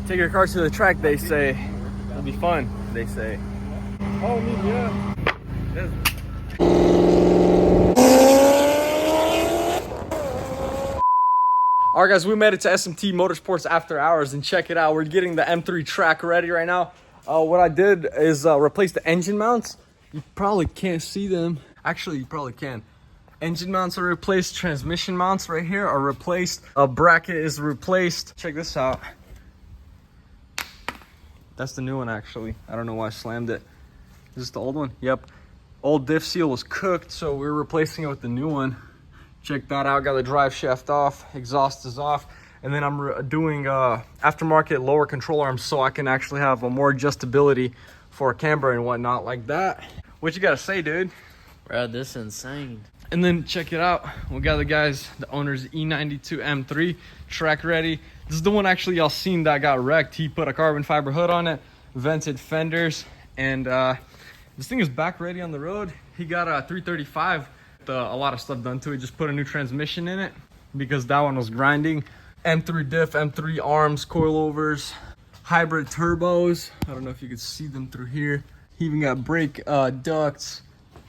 Take your car to the track, they say. It'll be fun, they say. Oh, yeah. Alright guys, we made it to SMT Motorsports after hours, and check it out. We're getting the M3 track ready right now. What I did is replace the engine mounts. You probably can't see them. Actually, you probably can. Engine mounts are replaced. Transmission mounts right here are replaced. A bracket is replaced. Check this out. That's the new one, actually. I don't know why I slammed it. Is this the old one? Yep. Old diff seal was cooked, so we're replacing it with the new one. Check that out. Got the drive shaft off. Exhaust is off. And then I'm doing aftermarket lower control arms so I can actually have a more adjustability for camber and whatnot like that. What you gotta say, dude? Bro, this is insane. And then check it out. We got the guys, the owner's E46 M3 track ready. This is the one actually y'all seen that got wrecked. He put a carbon fiber hood on it, vented fenders, and this thing is back ready on the road. He got a 335 with a lot of stuff done to it. Just put a new transmission in it because that one was grinding. M3 diff, M3 arms, coilovers, hybrid turbos. I don't know if you can see them through here. He even got brake ducts.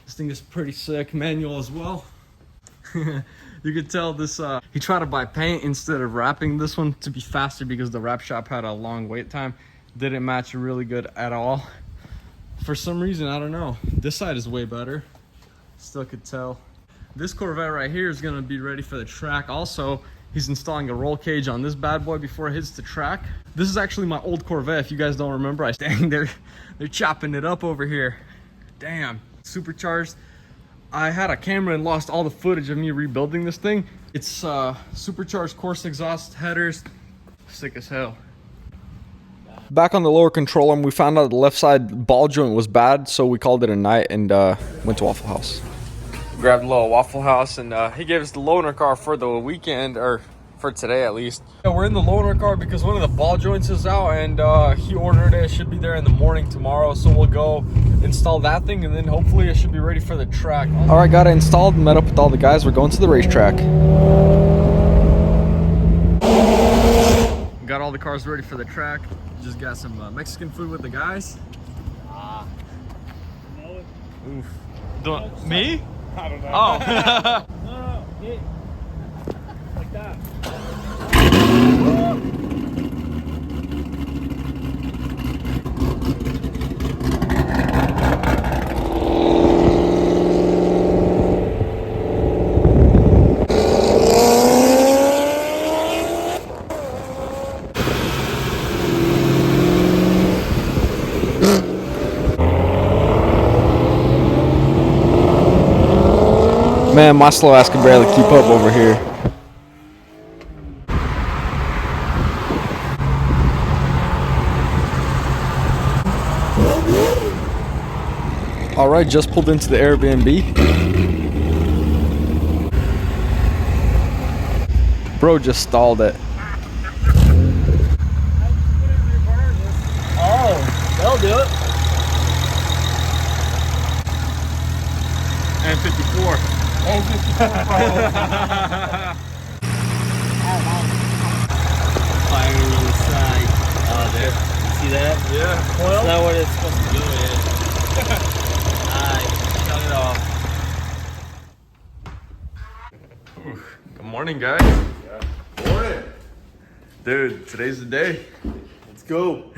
This thing is pretty sick. Manual as well. You could tell this, he tried to buy paint instead of wrapping this one to be faster because the wrap shop had a long wait time. Didn't match really good at all. For some reason, I don't know. This side is way better. Still could tell. This Corvette right here is gonna be ready for the track. Also, he's installing a roll cage on this bad boy before it hits the track. This is actually my old Corvette, if you guys don't remember. Dang, they're chopping it up over here. Damn. Supercharged. I had a camera and lost all the footage of me rebuilding this thing. It's supercharged coarse exhaust headers. Sick as hell. Back on the lower control arm, we found out the left side ball joint was bad, so we called it a night and went to Waffle House. Grabbed a little Waffle House, and he gave us the loaner car for the weekend, or for today at least. Yeah, we're in the loaner car because one of the ball joints is out, and he ordered it. It should be there in the morning tomorrow, so we'll go install that thing, and then hopefully it should be ready for the track. All right, got it installed, met up with all the guys. We're going to the racetrack. Got all the cars ready for the track. Just got some Mexican food with the guys. Oof. Me? I don't know. Oh. No, hit. Like that. Man, my slow ass can barely keep up over here. All right, just pulled into the Airbnb. Bro just stalled it. Oh, they'll do it. And 54. Fire on the side. Oh, there. See that? Yeah. That's not what it's supposed to do, man. Alright, shut it off. Good morning, guys. Good morning. Dude, today's the day. Let's go.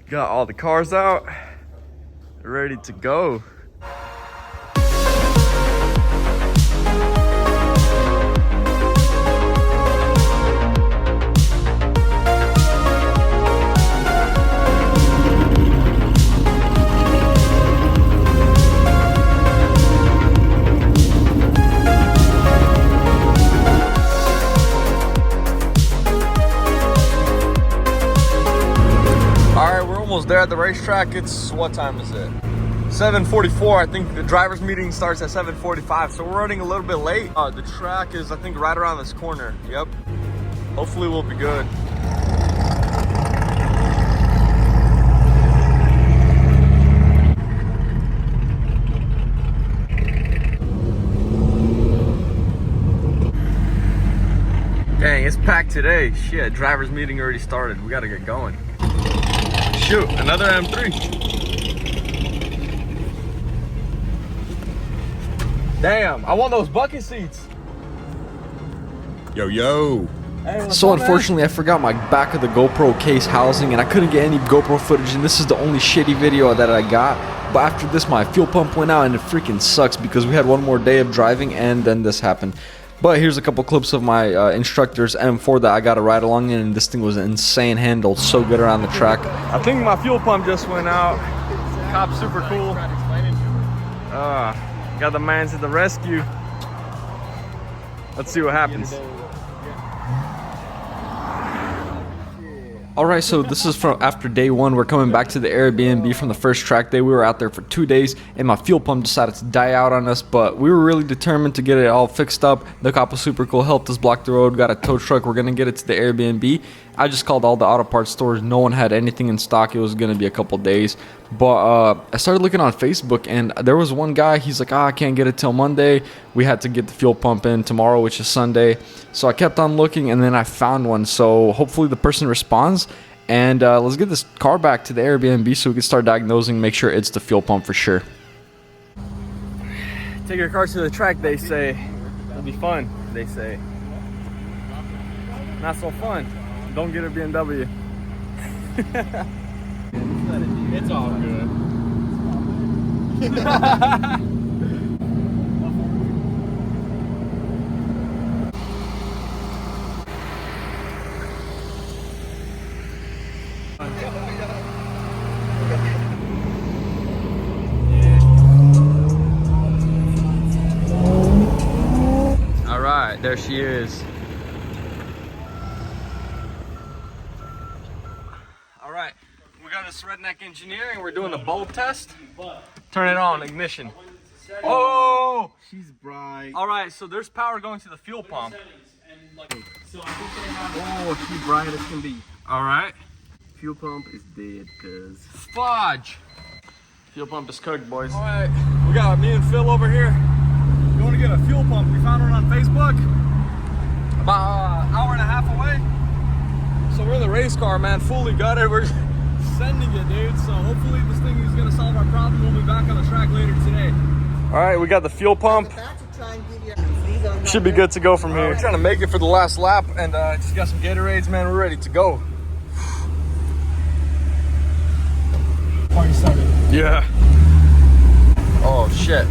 Got all the cars out, ready to go. Almost there at the racetrack. It's, what time is it? 7:44. I think the driver's meeting starts at 7:45, so we're running a little bit late. The track is, I think, right around this corner. Yep. Hopefully we'll be good. Dang, it's packed today. Shit, driver's meeting already started. We gotta get going. Shoot, another M3. Damn, I want those bucket seats. Yo, yo. Hey, So unfortunately, I forgot my back of the GoPro case housing, and I couldn't get any GoPro footage, and this is the only shitty video that I got. But after this, my fuel pump went out, and it freaking sucks because we had one more day of driving, and then this happened. But here's a couple clips of my instructor's M4 that I got to ride along in, and this thing was an insane handle, so good around the track. I think my fuel pump just went out. Cop's super cool. Got the man to the rescue. Let's see what happens. Alright, so this is from after day one. We're coming back to the Airbnb from the first track day. We were out there for 2 days, and my fuel pump decided to die out on us, but we were really determined to get it all fixed up. The cop was super cool, helped us block the road, got a tow truck. We're gonna get it to the Airbnb. I just called all the auto parts stores. No one had anything in stock. It was gonna be a couple days, but I started looking on Facebook, and there was one guy. He's like, I can't get it till Monday. We had to get the fuel pump in tomorrow, which is Sunday. So I kept on looking, and then I found one. So hopefully the person responds, and let's get this car back to the Airbnb so we can start diagnosing, make sure it's the fuel pump for sure. Take your car to the track, they say. It'll be fun, they say. Not so fun. Don't get a BMW. It's all good. All right, there she is. All right, we got this Redneck Engineering. We're doing the bulb test. Turn it on, ignition. Oh! She's bright. All right, so there's power going to the fuel pump. Oh, she's bright as can be. All right. Fuel pump is dead, cuz. Fudge. Fuel pump is cooked, boys. All right, we got me and Phil over here. Going to get a fuel pump. We found one on Facebook. About an hour and a half away. So we're in the race car, man. Fully gutted. We're sending it, dude. So hopefully this thing is gonna solve our problem. We'll be back on the track later today. All right, we got the fuel pump. Should be good to go from here. We're trying to make it for the last lap, and just got some Gatorades, man. We're ready to go. Party started. Yeah. Oh shit.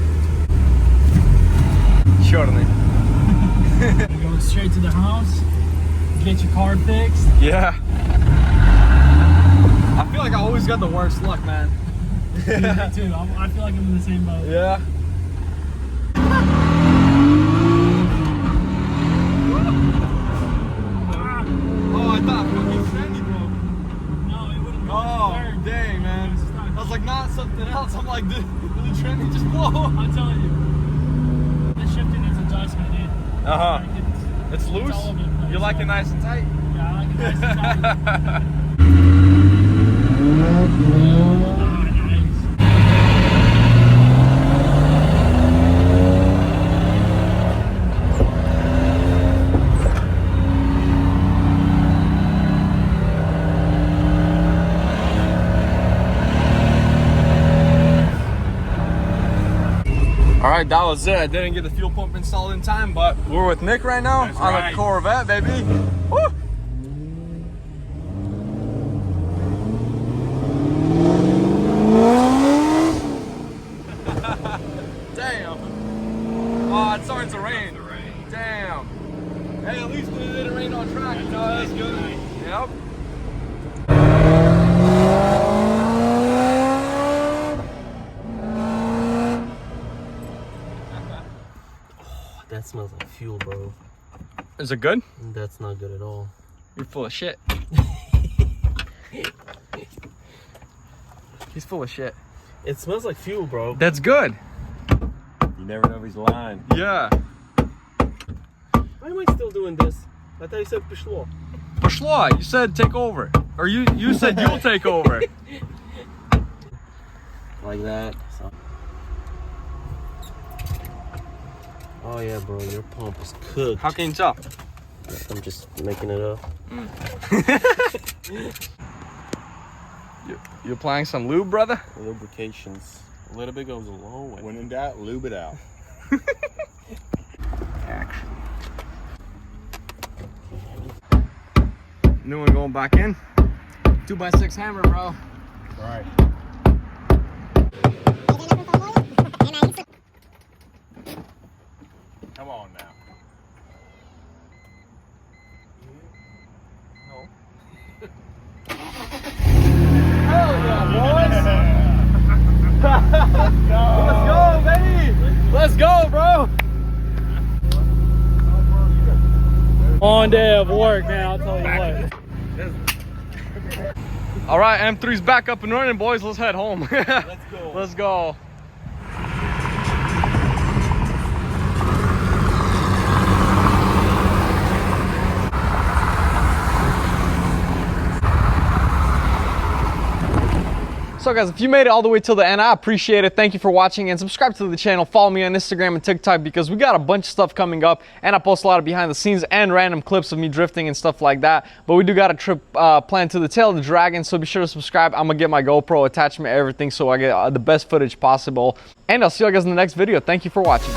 Черный. Go straight to the house. Get your car fixed. Yeah. I feel like I always got the worst luck, man. Me too. I feel like I'm in the same boat. Yeah. Oh, I thought fucking Sandy broke. No, it wouldn't go. Oh, dang, man. I was like, not something else. I'm like, did the tranny just blow? I'm telling you. This shifting is adjustment, dude. Uh-huh. Like It's loose? all over the place. You like it nice and tight? Yeah, I like it nice and tight. All right, that was it. I didn't get the fuel pump installed in time, but we're with Nick right now. That's on right. the Corvette, baby. Woo! Damn. Oh, it's starting to rain. Damn. Hey, at least it didn't rain on track. No, that's good. Yep. That smells like fuel, bro. Is it good? That's not good at all. You're full of shit. He's full of shit. It smells like fuel, bro. That's good. You never know if he's lying. Yeah. Why am I still doing this? I thought you said пошло. Пошло, you said take over. Or you said you'll take over. Like that. So. Oh yeah, bro, your pump is cooked. How can you tell? I'm just making it up. You applying some lube, brother? Lubrications. A little bit goes a long way. When in doubt, lube it out. Action. New one going back in. 2x6 hammer, bro. Right. Come on now. Let's go, baby. Let's go, bro. Long day of work, man. I'll tell you what. All right, M3's back up and running, boys. Let's head home. Let's go. Let's go. So guys, if you made it all the way till the end, I appreciate it. Thank you for watching, and subscribe to the channel. Follow me on Instagram and TikTok because we got a bunch of stuff coming up, and I post a lot of behind the scenes and random clips of me drifting and stuff like that. But we do got a trip planned to the tail of the dragon, so be sure to subscribe. I'm gonna get my GoPro attachment, everything, so I get the best footage possible. And I'll see you guys in the next video. Thank you for watching.